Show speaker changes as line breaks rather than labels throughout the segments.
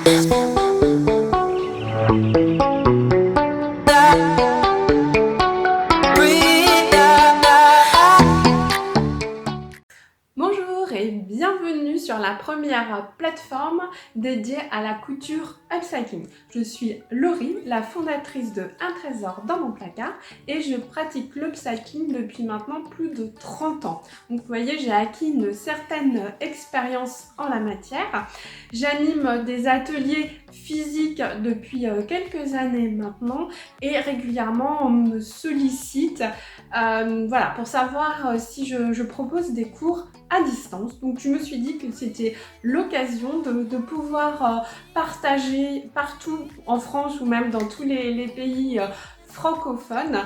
Bonjour et bienvenue sur la première plateforme dédiée à la couture upcycling. Je suis Laurie, la fondatrice de Un Trésor dans mon placard et je pratique l'upcycling depuis maintenant plus de 30 ans. Donc vous voyez, j'ai acquis une certaine expérience en la matière. J'anime des ateliers physiques depuis quelques années maintenant et régulièrement on me sollicite voilà, pour savoir si je propose des cours à distance. Donc je me suis dit que c'était l'occasion de pouvoir partager partout en France ou même dans tous les pays francophones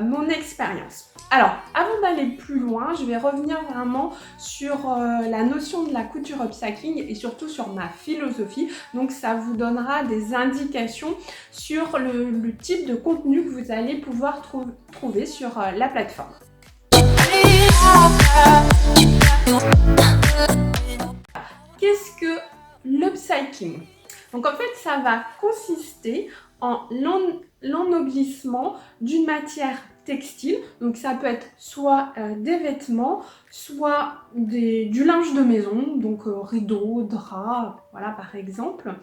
mon expérience. Alors, avant d'aller plus loin, je vais revenir vraiment sur la notion de la couture upcycling et surtout sur ma philosophie. Donc ça vous donnera des indications sur le type de contenu que vous allez pouvoir trouver sur la plateforme. Qu'est-ce que l'upcycling? Donc en fait, ça va consister en l'ennoblissement d'une matière textile. Donc ça peut être soit des vêtements, soit du linge de maison, donc rideaux, draps, voilà par exemple,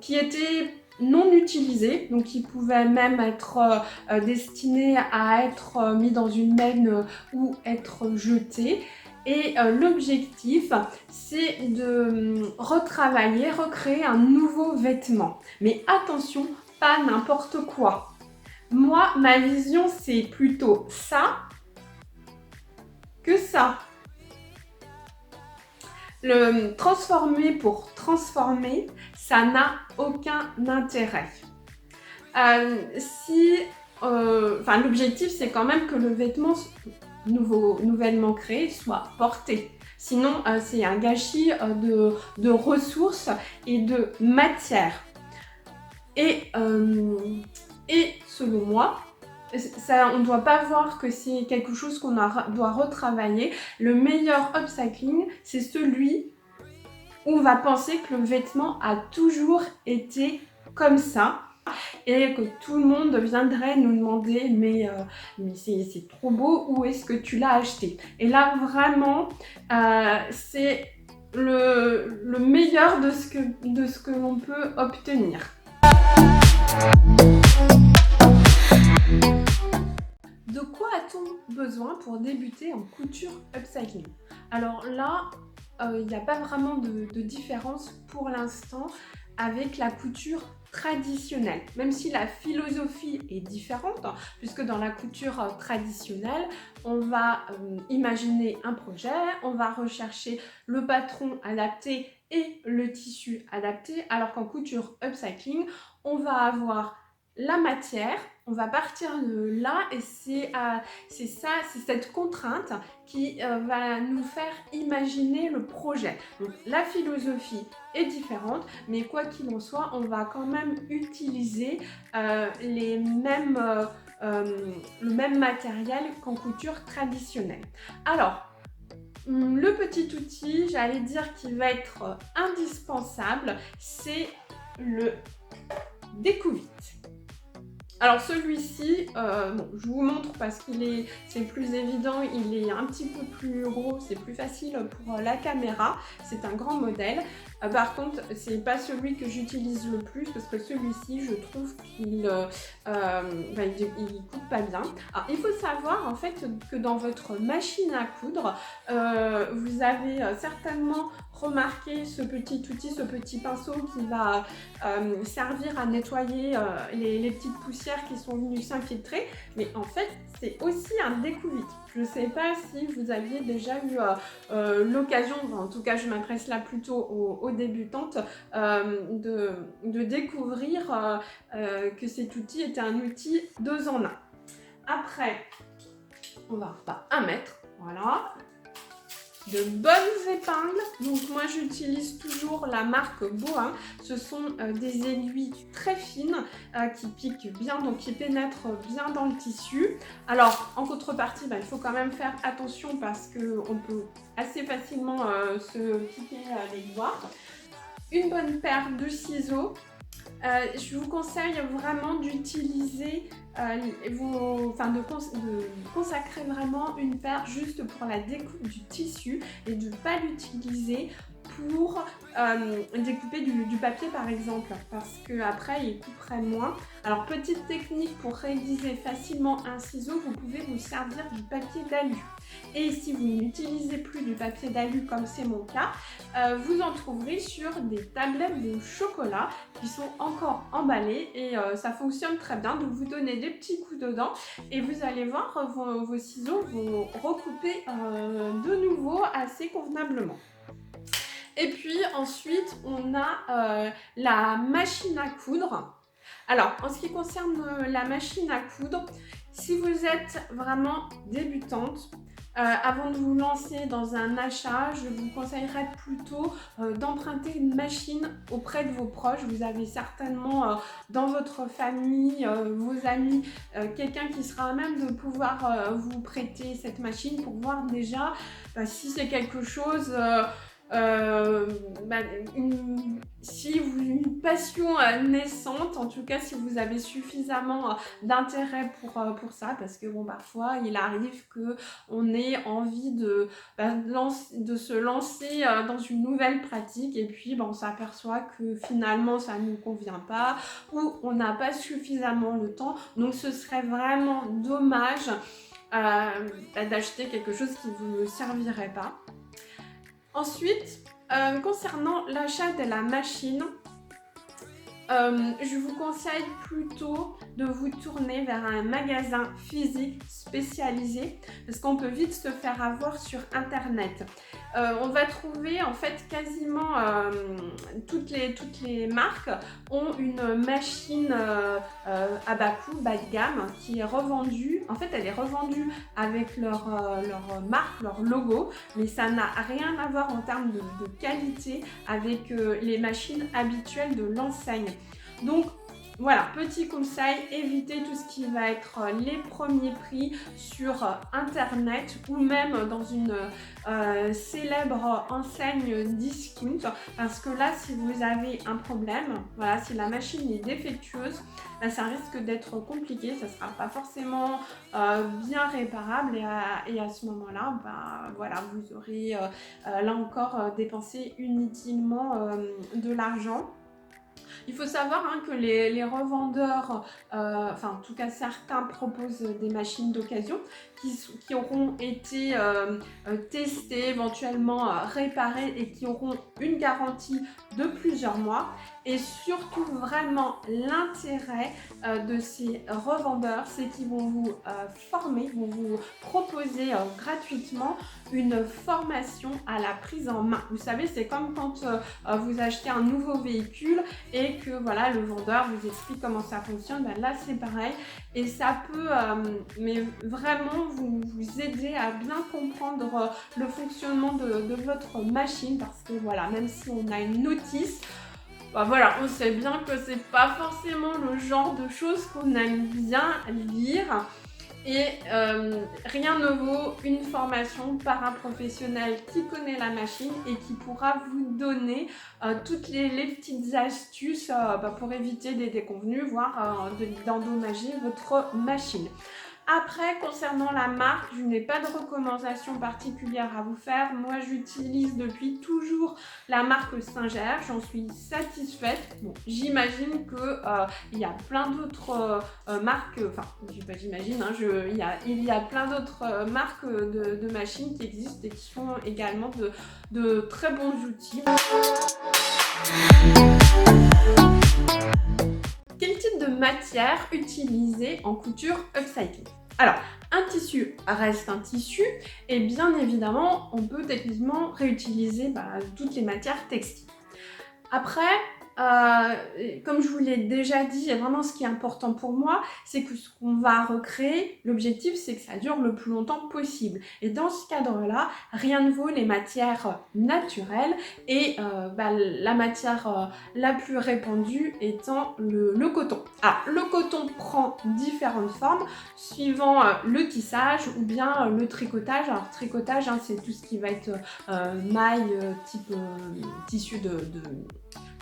qui étaient non utilisés, donc qui pouvaient même être destinés à être mis dans une benne ou être jetés. Et l'objectif, c'est de retravailler, recréer un nouveau vêtement. Mais attention, pas n'importe quoi. Moi, ma vision, c'est plutôt ça que ça. Le transformer pour transformer, ça n'a aucun intérêt. L'objectif, c'est quand même que le vêtement nouvellement créé soit porté. Sinon, c'est un gâchis de ressources et de matière. Et selon moi, on ne doit pas voir que c'est quelque chose qu'on doit retravailler. Le meilleur upcycling, c'est celui où on va penser que le vêtement a toujours été comme ça. Et que tout le monde viendrait nous demander mais c'est trop beau, où est-ce que tu l'as acheté? Et là vraiment c'est le meilleur de ce que l'on peut obtenir. De quoi a-t-on besoin pour débuter en couture upcycling? Alors là, il n'y a pas vraiment de différence pour l'instant avec la couture traditionnelle, même si la philosophie est différente, puisque dans la couture traditionnelle, on va imaginer un projet, on va rechercher le patron adapté et le tissu adapté, alors qu'en couture upcycling, on va avoir la matière, on va partir de là et c'est cette contrainte qui va nous faire imaginer le projet. Donc la philosophie est différente, mais quoi qu'il en soit, on va quand même utiliser le même matériel qu'en couture traditionnelle. Alors, le petit outil, j'allais dire qui va être indispensable, c'est le découvite. Alors celui-ci, je vous montre parce c'est plus évident, il est un petit peu plus gros, c'est plus facile pour la caméra, c'est un grand modèle. Par contre, c'est pas celui que j'utilise le plus parce que celui-ci, je trouve qu'il coupe pas bien. Alors, il faut savoir en fait que dans votre machine à coudre, vous avez certainement remarqué ce petit outil, ce petit pinceau qui va servir à nettoyer les petites poussières qui sont venues s'infiltrer, mais en fait c'est aussi un découvite. Je ne sais pas si vous aviez déjà eu l'occasion, en tout cas je m'adresse là plutôt aux débutantes, de découvrir que cet outil était un outil 2 en 1. Après, on va pas 1 mètre, voilà. De bonnes épingles, donc moi j'utilise toujours la marque Boa, ce sont des aiguilles très fines qui piquent bien, donc qui pénètrent bien dans le tissu. Alors en contrepartie, il faut quand même faire attention parce qu'on peut assez facilement se piquer les doigts. une bonne paire de ciseaux. Je vous conseille vraiment d'utiliser, de consacrer vraiment une paire juste pour la découpe du tissu et de ne pas l'utiliser pour découper du papier par exemple, parce qu'après il couperait moins. Alors petite technique pour réaliser facilement un ciseau, vous pouvez vous servir du papier d'alu. Et si vous n'utilisez plus du papier d'alu comme c'est mon cas, vous en trouverez sur des tablettes de chocolat qui sont encore emballées et ça fonctionne très bien. Donc vous donnez des petits coups dedans et vous allez voir vos ciseaux vont recouper de nouveau assez convenablement. Et puis ensuite, on a la machine à coudre. Alors, en ce qui concerne la machine à coudre, si vous êtes vraiment débutante, avant de vous lancer dans un achat, je vous conseillerais plutôt d'emprunter une machine auprès de vos proches. Vous avez certainement dans votre famille, vos amis, quelqu'un qui sera à même de pouvoir vous prêter cette machine pour voir déjà si c'est quelque chose... une passion naissante, en tout cas si vous avez suffisamment d'intérêt pour ça, parce que bon, parfois il arrive qu'on ait envie de se lancer dans une nouvelle pratique et puis on s'aperçoit que finalement ça ne nous convient pas ou on n'a pas suffisamment le temps, donc ce serait vraiment dommage d'acheter quelque chose qui ne vous servirait pas. Ensuite, concernant l'achat de la machine, je vous conseille plutôt de vous tourner vers un magasin physique spécialisé parce qu'on peut vite se faire avoir sur internet. On va trouver en fait quasiment toutes les marques ont une machine à bas coût, bas de gamme qui est revendue. En fait, elle est revendue avec leur marque, leur logo, mais ça n'a rien à voir en termes de qualité avec les machines habituelles de l'enseigne. Donc voilà, petit conseil, évitez tout ce qui va être les premiers prix sur internet ou même dans une célèbre enseigne discount, parce que là si vous avez un problème, voilà, si la machine est défectueuse, ça risque d'être compliqué, ça ne sera pas forcément bien réparable et à ce moment là voilà, vous aurez là encore dépensé inutilement de l'argent. Il faut savoir que les revendeurs, en tout cas certains proposent des machines d'occasion qui auront été testées, éventuellement réparées et qui auront une garantie de plusieurs mois. Et surtout vraiment l'intérêt de ces revendeurs, c'est qu'ils vont vous former, vont vous proposer gratuitement une formation à la prise en main. Vous savez, c'est comme quand vous achetez un nouveau véhicule et que voilà, le vendeur vous explique comment ça fonctionne. Là c'est pareil et ça peut mais vraiment vous aider à bien comprendre le fonctionnement de votre machine, parce que voilà, même si on a une notice, voilà, on sait bien que c'est pas forcément le genre de choses qu'on aime bien lire. Et rien ne vaut une formation par un professionnel qui connaît la machine et qui pourra vous donner toutes les petites astuces pour éviter des déconvenues, voire d'endommager votre machine. Après, concernant la marque, je n'ai pas de recommandation particulière à vous faire. Moi, j'utilise depuis toujours la marque Singer. J'en suis satisfaite. Bon, j'imagine qu'il y a plein d'autres marques, il y a plein d'autres marques de machines qui existent et qui sont également de très bons outils. Quel type de matière utiliser en couture upcycling? Alors, un tissu reste un tissu et bien évidemment, on peut techniquement réutiliser toutes les matières textiles. Après, comme je vous l'ai déjà dit, vraiment ce qui est important pour moi, c'est que ce qu'on va recréer, l'objectif c'est que ça dure le plus longtemps possible. Et dans ce cadre-là, rien ne vaut les matières naturelles et la matière la plus répandue étant le coton. Alors, le coton prend différentes formes suivant le tissage ou bien le tricotage. Alors, tricotage, c'est tout ce qui va être maille, type tissu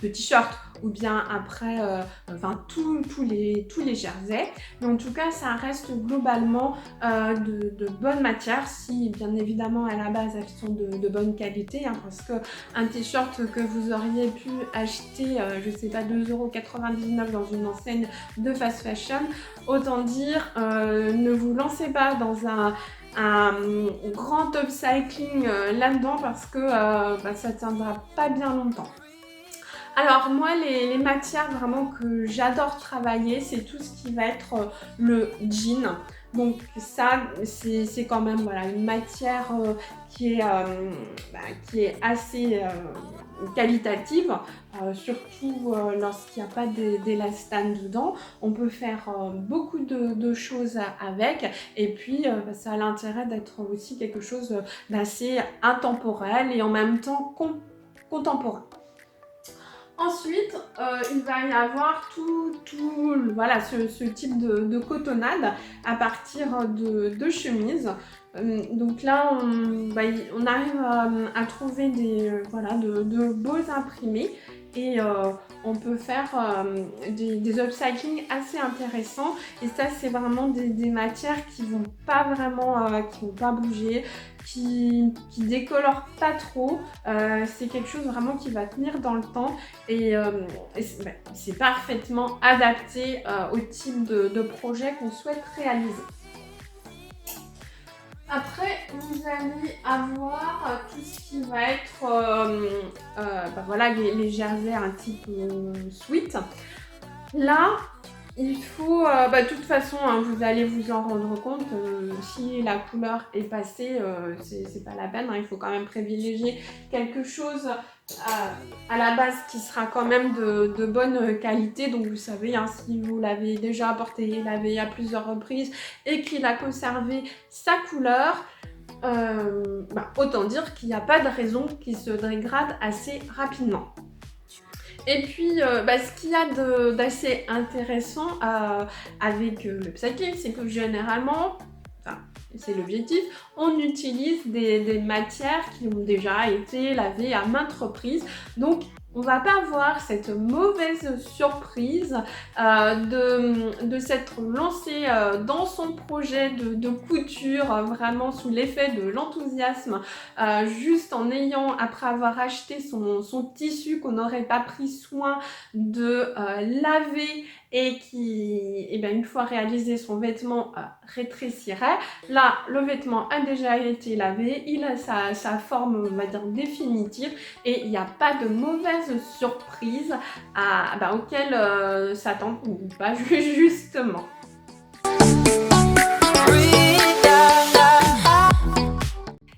de t-shirt ou bien après enfin tous les jerseys, mais en tout cas ça reste globalement de bonne matière, si bien évidemment à la base elles sont de bonne qualité, hein, parce que un t-shirt que vous auriez pu acheter je sais pas 2,99 € dans une enseigne de fast fashion, autant dire ne vous lancez pas dans un grand upcycling là-dedans, parce que ça tiendra pas bien longtemps. Alors moi, les matières vraiment que j'adore travailler, c'est tout ce qui va être le jean. Donc ça, c'est quand même voilà, une matière qui est assez qualitative, surtout lorsqu'il n'y a pas d'élastane dedans. On peut faire beaucoup de choses avec, et puis ça a l'intérêt d'être aussi quelque chose d'assez intemporel et en même temps contemporain. Ensuite, il va y avoir voilà, ce type de cotonnade à partir de chemises. Donc là, on arrive à trouver voilà, de beaux imprimés, et on peut faire des upcycling assez intéressants. Et ça, c'est vraiment des matières qui vont pas vraiment, qui vont pas bouger, qui décolore pas trop. C'est quelque chose vraiment qui va tenir dans le temps, et c'est parfaitement adapté au type de projet qu'on souhaite réaliser. Après, vous allez avoir tout ce qui va être voilà, les jerseys un type sweat. Là, il faut, de toute façon, hein, vous allez vous en rendre compte, si la couleur est passée, c'est pas la peine, hein, il faut quand même privilégier quelque chose à la base qui sera quand même de bonne qualité. Donc vous savez, hein, si vous l'avez déjà apporté, lavé à plusieurs reprises et qu'il a conservé sa couleur, autant dire qu'il n'y a pas de raison qu'il se dégrade assez rapidement. Et puis, ce qu'il y a d'assez intéressant avec l'upcycling, c'est que généralement, enfin, c'est l'objectif, on utilise des matières qui ont déjà été lavées à maintes reprises. Donc, on va pas avoir cette mauvaise surprise de s'être lancé dans son projet de couture, vraiment sous l'effet de l'enthousiasme, juste en ayant, après avoir acheté son tissu qu'on n'aurait pas pris soin de laver, et qui, une fois réalisé, son vêtement rétrécirait. Là, le vêtement a déjà été lavé, il a sa forme, on va dire, définitive, et il n'y a pas de mauvaise surprise auquel s'attendre, ou pas, justement.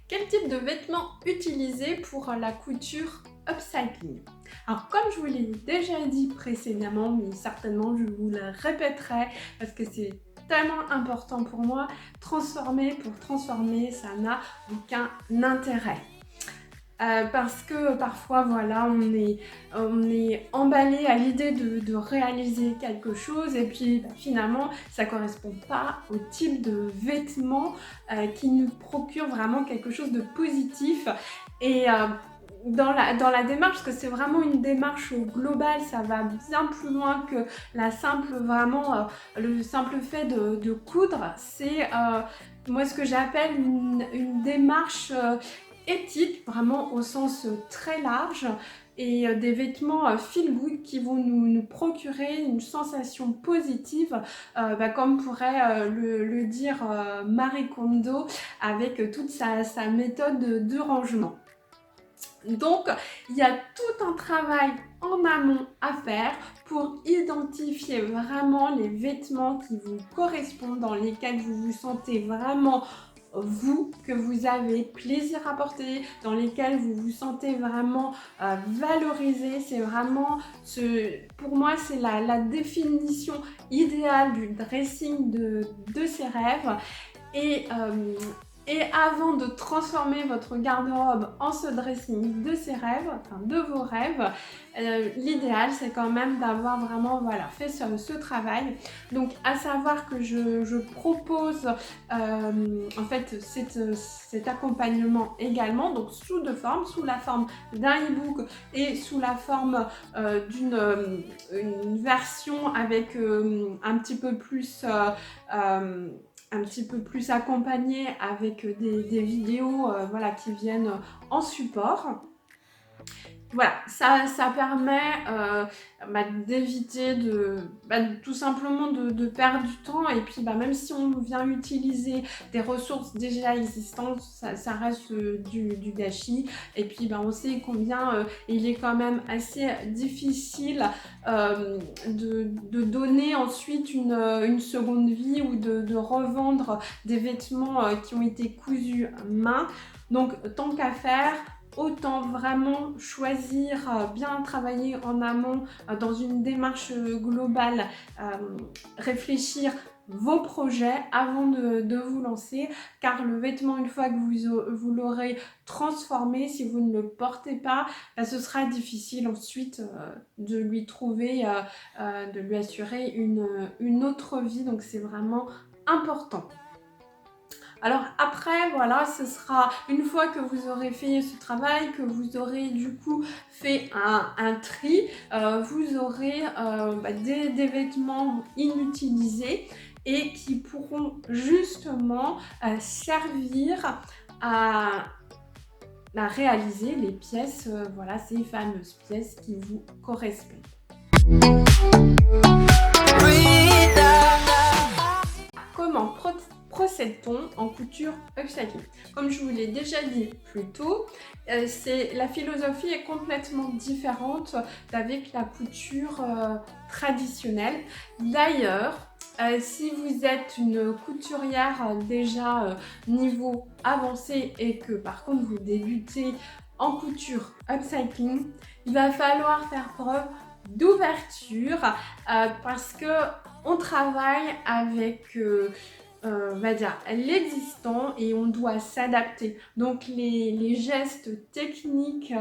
Quel type de vêtements utiliser pour la couture upcycling? Alors, comme je vous l'ai déjà dit précédemment, mais certainement je vous le répéterai parce que c'est tellement important pour moi, transformer pour transformer, ça n'a aucun intérêt. Parce que parfois, voilà, on est emballé à l'idée de réaliser quelque chose, et puis finalement, ça ne correspond pas au type de vêtements qui nous procure vraiment quelque chose de positif. Et dans la démarche, parce que c'est vraiment une démarche globale, ça va bien plus loin que la simple, vraiment, le simple fait de coudre. C'est moi ce que j'appelle une démarche éthique, vraiment au sens très large, et des vêtements feel good qui vont nous procurer une sensation positive, comme pourrait le dire Marie Kondo avec toute sa méthode de rangement. Donc, il y a tout un travail en amont à faire pour identifier vraiment les vêtements qui vous correspondent, dans lesquels vous vous sentez vraiment vous, que vous avez plaisir à porter, dans lesquels vous vous sentez vraiment valorisé. C'est vraiment, pour moi, c'est la définition idéale du dressing de ses rêves. Et Et avant de transformer votre garde-robe en ce dressing de ses rêves, enfin de vos rêves, l'idéal c'est quand même d'avoir vraiment fait ce travail. Donc à savoir que je propose en fait cet accompagnement également, donc sous la forme d'un e-book et sous la forme d'une version avec un petit peu plus accompagné avec des vidéos qui viennent en support. Voilà, ça permet d'éviter tout simplement de perdre du temps, et puis même si on vient utiliser des ressources déjà existantes, ça reste du gâchis. Et puis on sait combien il est quand même assez difficile de donner ensuite une seconde vie, ou de revendre des vêtements qui ont été cousus main. Donc tant qu'à faire, autant vraiment choisir, bien travailler en amont dans une démarche globale, réfléchir vos projets avant de vous lancer, car le vêtement, une fois que vous l'aurez transformé, si vous ne le portez pas, ce sera difficile ensuite de lui trouver, de lui assurer une autre vie. Donc c'est vraiment important. Alors après, voilà, ce sera une fois que vous aurez fait ce travail, que vous aurez du coup fait un tri, vous aurez des vêtements inutilisés et qui pourront justement servir à réaliser les pièces, ces fameuses pièces qui vous correspondent. Comment procède-t-on en couture upcycling? Comme je vous l'ai déjà dit plus tôt, la philosophie est complètement différente d'avec la couture traditionnelle. D'ailleurs, si vous êtes une couturière déjà niveau avancé et que par contre vous débutez en couture upcycling, il va falloir faire preuve d'ouverture parce que on travaille avec l'existant et on doit s'adapter. Donc les gestes techniques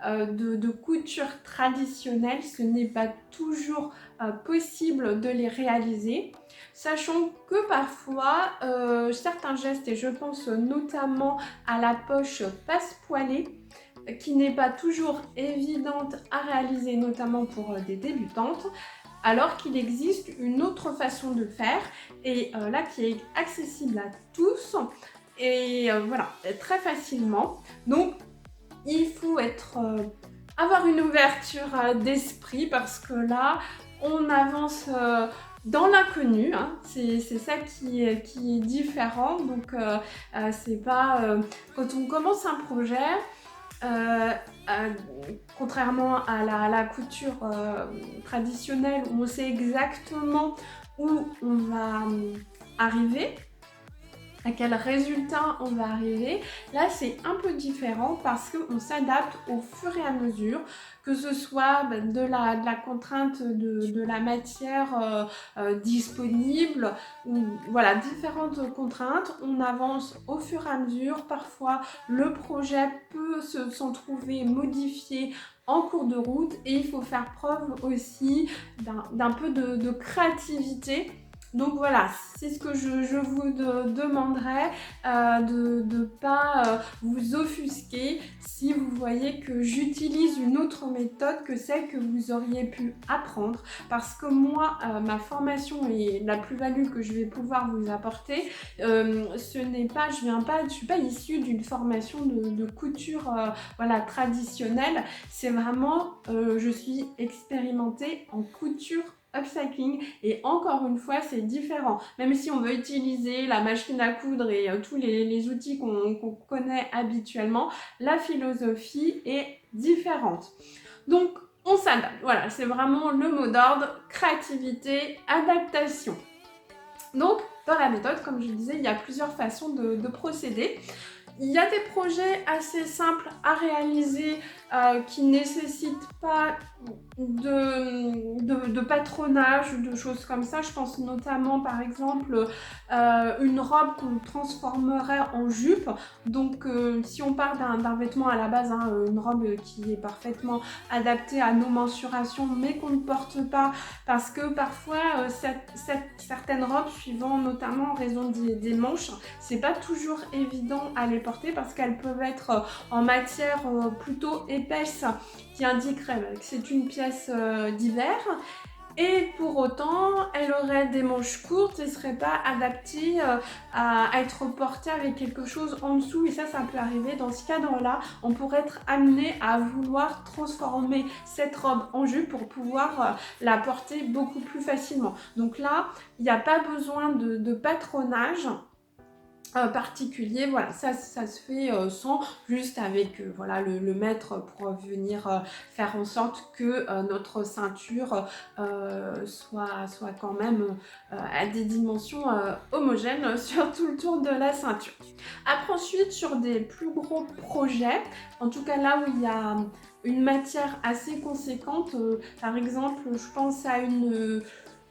de couture traditionnelle, ce n'est pas toujours possible de les réaliser. Sachant que parfois, certains gestes, et je pense notamment à la poche passe-poilée, qui n'est pas toujours évidente à réaliser, notamment pour des débutantes, alors qu'il existe une autre façon de faire, et là qui est accessible à tous, et très facilement. Donc il faut avoir une ouverture d'esprit, parce que là on avance dans l'inconnu, hein. C'est ça qui est différent. Donc c'est pas quand on commence un projet, contrairement à la couture traditionnelle où on sait exactement où on va arriver, à quel résultat on va arriver. Là c'est un peu différent parce qu'on s'adapte au fur et à mesure, que ce soit de la contrainte de la matière disponible, ou différentes contraintes. On avance au fur et à mesure. Parfois le projet peut s'en trouver modifié en cours de route, et il faut faire preuve aussi d'un peu de créativité. Donc voilà, c'est ce que je vous demanderais, de ne pas vous offusquer si vous voyez que j'utilise une autre méthode que celle que vous auriez pu apprendre. Parce que moi, ma formation et la plus-value que je vais pouvoir vous apporter, je suis pas issue d'une formation de couture traditionnelle. C'est vraiment, je suis expérimentée en couture upcycling, et encore une fois c'est différent. Même si on veut utiliser la machine à coudre et tous les outils qu'on connaît habituellement, la philosophie est différente. Donc on s'adapte. Voilà, c'est vraiment le mot d'ordre: créativité, adaptation. Donc dans la méthode, comme je le disais, il y a plusieurs façons de procéder. Il y a des projets assez simples à réaliser qui ne nécessitent pas de patronage ou de choses comme ça. Je pense notamment par exemple une robe qu'on transformerait en jupe. Donc si on part d'un vêtement à la base, hein, une robe qui est parfaitement adaptée à nos mensurations mais qu'on ne porte pas parce que parfois certaines robes, suivant notamment en raison des manches, c'est pas toujours évident à les porter parce qu'elles peuvent être en matière plutôt épaisse qui indiquerait que c'est une pièce d'hiver. Et pour autant, elle aurait des manches courtes et ne serait pas adaptée à être portée avec quelque chose en dessous. Et ça peut arriver. Dans ce cadre-là, on pourrait être amené à vouloir transformer cette robe en jupe pour pouvoir la porter beaucoup plus facilement. Donc là, il n'y a pas besoin de patronage particulier, voilà, ça se fait sans, juste avec voilà, le maître pour venir faire en sorte que notre ceinture soit quand même à des dimensions homogènes sur tout le tour de la ceinture. Après ensuite, sur des plus gros projets, en tout cas là où il y a une matière assez conséquente, par exemple je pense à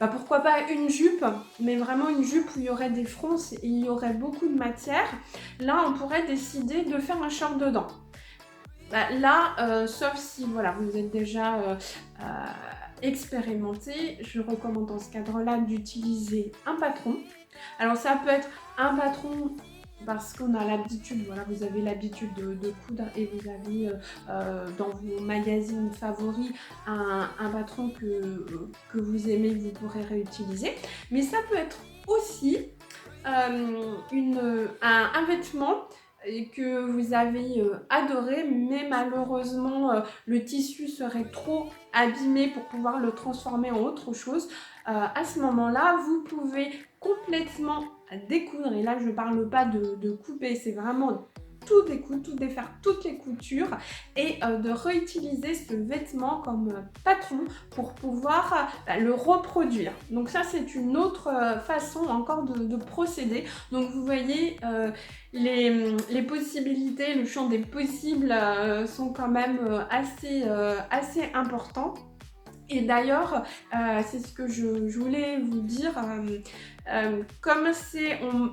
pourquoi pas une jupe, mais vraiment une jupe où il y aurait des fronces et il y aurait beaucoup de matière. Là, on pourrait décider de faire un short dedans. Sauf si voilà, vous êtes déjà expérimenté, je recommande dans ce cadre-là d'utiliser un patron. Alors ça peut être un patron parce qu'on a l'habitude, voilà, vous avez l'habitude de coudre et vous avez dans vos magazines favoris un patron que vous aimez, que vous pourrez réutiliser. Mais ça peut être aussi un vêtement que vous avez adoré, mais malheureusement le tissu serait trop abîmé pour pouvoir le transformer en autre chose. À ce moment-là, vous pouvez complètement découdre, et là je ne parle pas de couper, c'est vraiment tout découdre, tout défaire, toutes les coutures et de réutiliser ce vêtement comme patron pour pouvoir le reproduire. Donc ça c'est une autre façon encore de procéder. Donc vous voyez les possibilités, le champ des possibles sont quand même assez importants. Et d'ailleurs, c'est ce que je voulais vous dire, comme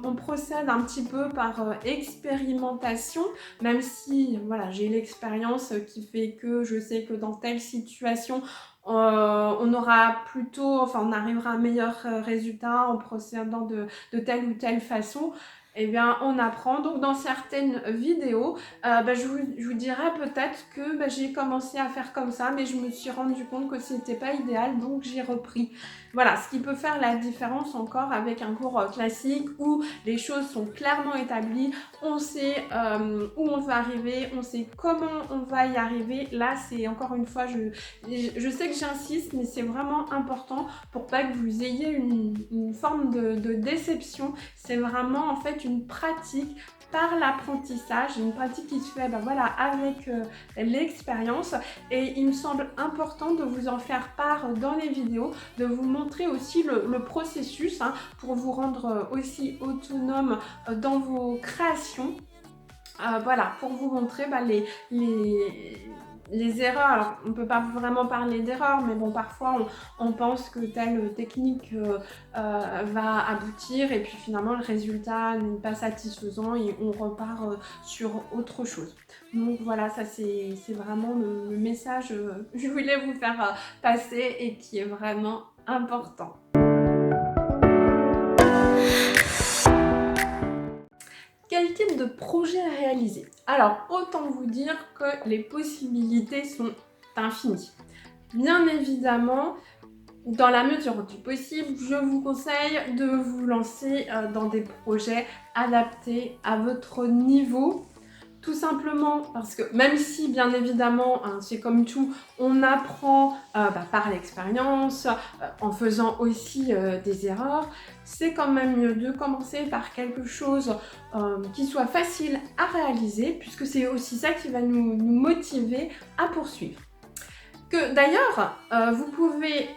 on procède un petit peu par expérimentation, même si voilà, j'ai l'expérience qui fait que je sais que dans telle situation, on aura plutôt, enfin on arrivera à un meilleur résultat en procédant de telle ou telle façon. Eh bien, on apprend. Donc, dans certaines vidéos, je vous dirais peut-être que j'ai commencé à faire comme ça, mais je me suis rendu compte que c'était pas idéal, donc j'ai repris. Voilà, ce qui peut faire la différence encore avec un cours classique où les choses sont clairement établies, on sait où on va arriver, on sait comment on va y arriver. Là, c'est encore une fois, je sais que j'insiste, mais c'est vraiment important pour pas que vous ayez une forme de déception. C'est vraiment en fait une pratique par l'apprentissage, une pratique qui se fait voilà, avec l'expérience, et il me semble important de vous en faire part dans les vidéos, de vous montrer aussi le processus pour vous rendre aussi autonome dans vos créations. Voilà, pour vous montrer les erreurs. Alors, on ne peut pas vraiment parler d'erreurs, mais bon, parfois on pense que telle technique va aboutir et puis finalement le résultat n'est pas satisfaisant et on repart sur autre chose. Donc voilà, ça c'est vraiment le message que je voulais vous faire passer et qui est vraiment important. Quel type de projet réaliser? Alors, autant vous dire que les possibilités sont infinies. Bien évidemment, dans la mesure du possible, je vous conseille de vous lancer dans des projets adaptés à votre niveau. Tout simplement parce que même si bien évidemment c'est comme tout, on apprend par l'expérience, en faisant aussi des erreurs, c'est quand même mieux de commencer par quelque chose qui soit facile à réaliser, puisque c'est aussi ça qui va nous motiver à poursuivre. Que d'ailleurs, vous pouvez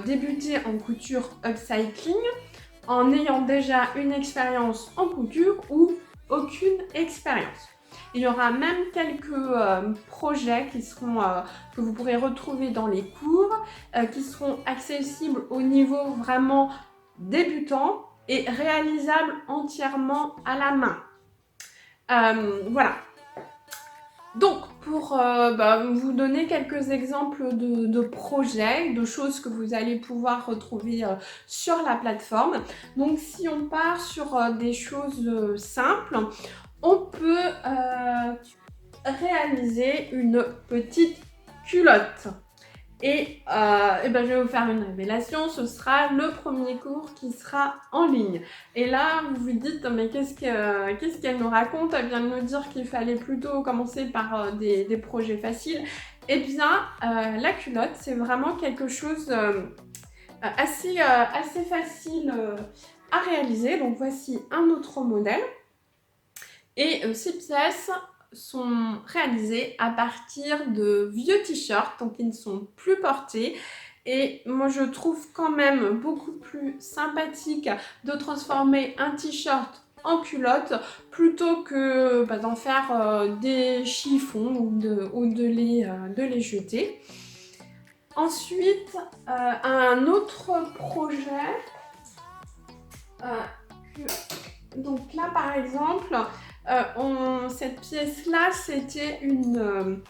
débuter en couture upcycling en ayant déjà une expérience en couture ou aucune expérience. Il y aura même quelques projets qui seront, que vous pourrez retrouver dans les cours, qui seront accessibles au niveau vraiment débutant et réalisables entièrement à la main. Voilà. Donc, pour vous donner quelques exemples de projets, de choses que vous allez pouvoir retrouver sur la plateforme. Donc, si on part sur des choses simples, on peut réaliser une petite culotte. Et je vais vous faire une révélation, ce sera le premier cours qui sera en ligne. Et là, vous vous dites, mais qu'est-ce qu'elle nous raconte? Elle vient de nous dire qu'il fallait plutôt commencer par des projets faciles. Eh bien, la culotte, c'est vraiment quelque chose assez facile à réaliser. Donc, voici un autre modèle. Et ces pièces sont réalisées à partir de vieux t-shirts, donc ils ne sont plus portés. Et moi, je trouve quand même beaucoup plus sympathique de transformer un t-shirt en culotte plutôt que d'en faire des chiffons ou de les jeter. Ensuite, un autre projet. Donc là, par exemple, cette pièce-là, c'était une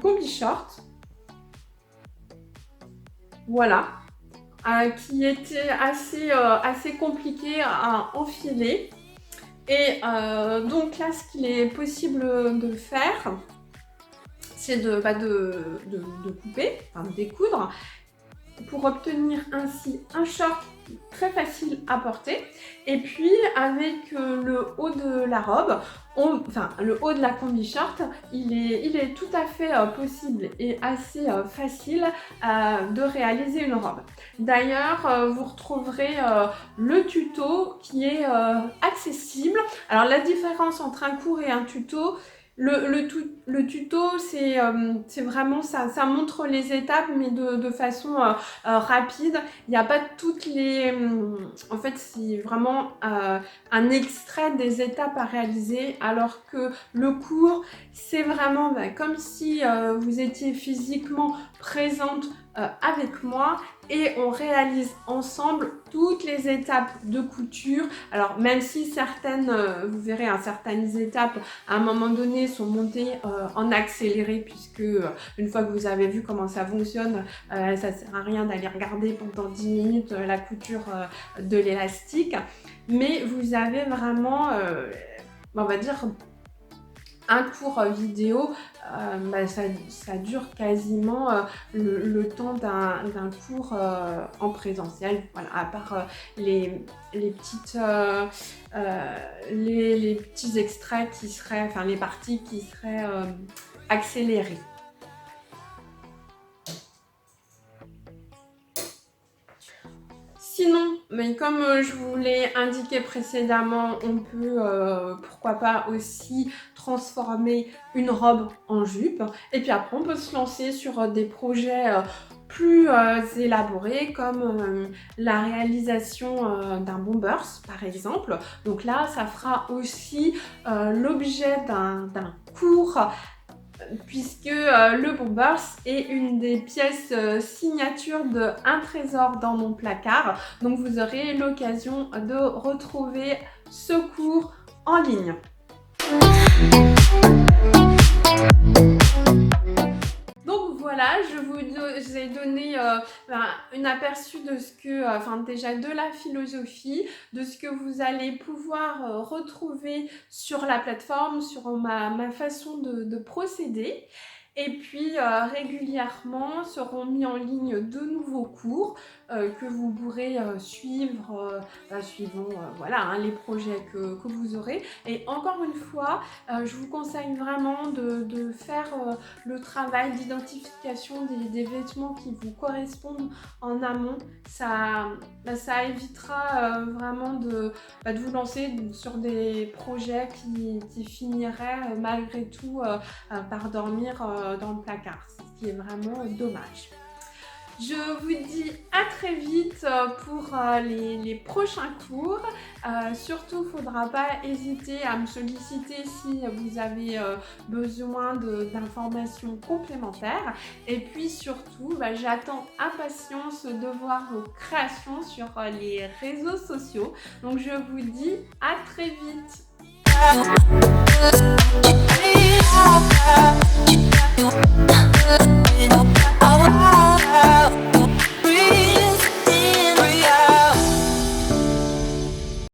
combi short. Voilà. Qui était assez compliquée à enfiler. Et donc là, ce qu'il est possible de faire, c'est de couper, enfin de découdre, pour obtenir ainsi un short très facile à porter. Et puis avec le haut de la robe, le haut de la combi short, il est tout à fait possible et assez facile de réaliser une robe. D'ailleurs, vous retrouverez le tuto qui est accessible. Alors la différence entre un cours et un tuto, le tuto, c'est vraiment ça montre les étapes, mais de façon rapide. Il n'y a pas toutes les... En fait, c'est vraiment un extrait des étapes à réaliser, alors que le cours, c'est vraiment comme si vous étiez physiquement présente avec moi et on réalise ensemble toutes les étapes de couture. Alors même si certaines, vous verrez, certaines étapes à un moment donné sont montées en accéléré, puisque une fois que vous avez vu comment ça fonctionne, ça sert à rien d'aller regarder pendant 10 minutes la couture de l'élastique, mais vous avez vraiment, on va dire, un cours vidéo, ça dure quasiment le temps d'un cours en présentiel, voilà, à part les petits extraits qui seraient, enfin les parties qui seraient accélérées. Sinon, mais comme je vous l'ai indiqué précédemment, on peut pourquoi pas aussi transformer une robe en jupe. Et puis après, on peut se lancer sur des projets plus élaborés, comme la réalisation d'un bombers par exemple. Donc là, ça fera aussi l'objet d'un cours, puisque le bombers est une des pièces signature de Un trésor dans mon placard. Donc vous aurez l'occasion de retrouver ce cours en ligne. Donc voilà, je vous ai donné un aperçu de ce que, déjà de la philosophie, de ce que vous allez pouvoir retrouver sur la plateforme, sur ma façon de procéder. Et puis régulièrement seront mis en ligne de nouveaux cours que vous pourrez suivre suivant les projets que vous aurez. Et encore une fois, je vous conseille vraiment de faire le travail d'identification des vêtements qui vous correspondent en amont. Ça évitera vraiment de vous lancer sur des projets qui finiraient malgré tout par dormir dans le placard, ce qui est vraiment dommage. Je vous dis à très vite pour les prochains cours. Surtout, il ne faudra pas hésiter à me solliciter si vous avez besoin d'informations complémentaires. Et puis surtout, j'attends impatience de voir vos créations sur les réseaux sociaux. Donc je vous dis à très vite.